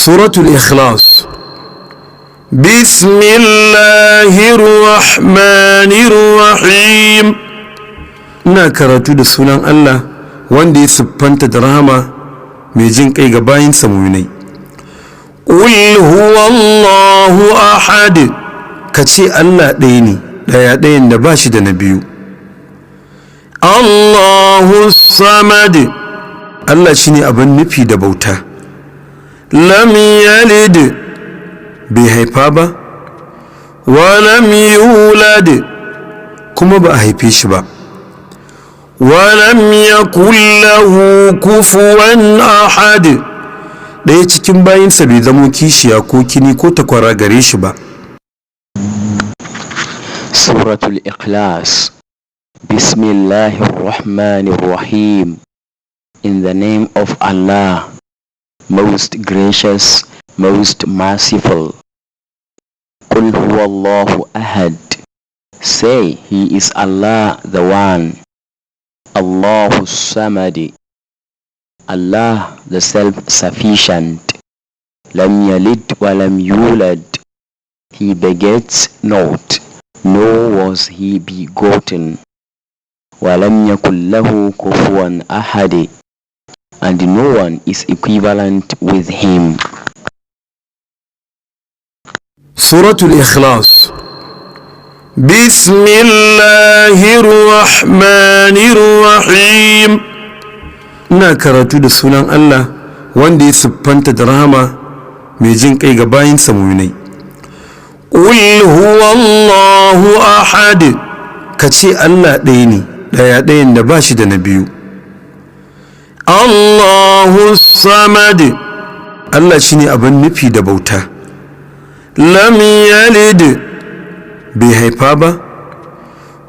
سورة الإخلاص. بسم الله الرحمن الرحيم. ina karatu da sunan Allah wanda ya siffanta da rahama mai jin kai ga bayinsa mu'minai. Qul huwallahu ahad, kace Allah ɗaya ne, ɗayan da bashi da na biyu. Allahu samad, Allah shine abin nufi da bauta. Lam yalid, bai haifa ba, wa lam yulad, kuma ba a haife shi ba. ولم يكن له كفوا أحد, ɗaya cikin bayinsa bai zamo kishiya ko kini ko takwara gare shi ba. Suratul Ikhlas. Bismillahir Rahmanir Rahim. In the name of Allah, most gracious, most merciful. Qul huwallahu ahad. Say, He is Allah the One. Allahu Samad, Allah the self-sufficient. Lam yalid wa lam yulad, He begets not, nor was He begotten. Wa lam yakul lahu kufuwan ahad, and no one is equivalent with Him. Suratul Ikhlas. بسم الله الرحمن الرحيم. ina karatu da sunan Allah wanda ya siffanta da rahama mai jin kai ga bayinsa mu'minai. Qul huwallahu ahad, kace Allah ɗaya ne, ɗayan da bashi da na biyu. Allahu samad, Allah shine abin nufi da bauta. Lam yalid, bai haifa ba,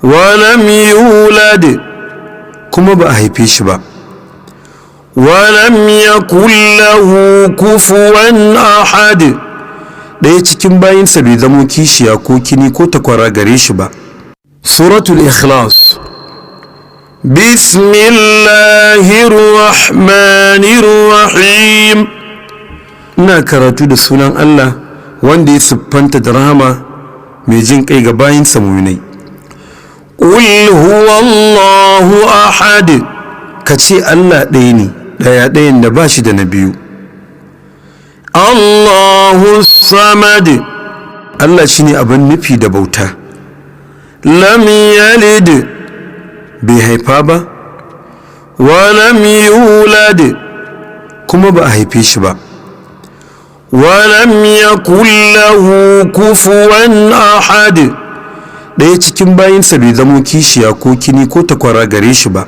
wa lam yulad, kuma ba a haife shi ba. Wa lam yakul lahu kufuwan ahad, ɗaya cikin bayinsa bai zamo kishiya ko kini ko takwara gare shi ba. Suratul Ikhlas. Bismillahir Rahmanir Rahim. ina karatu da sunan Allah wanda ya siffanta da rahama mai jin kai ga bayinsa mu'minai. Qul huwallahu ahad, kace Allah ɗaya ne, ɗayan da bashi da na biyu. Allahu samad, Allah shine abin nufi da bauta. Lam yalid, bai haifa ba, wa lam yulad, kuma ba a haife shi ba. ولم يكن له كفوا أحد, ɗaya cikin bayinsa bai zamo kishiya ko kini ko takwara gare shi ba.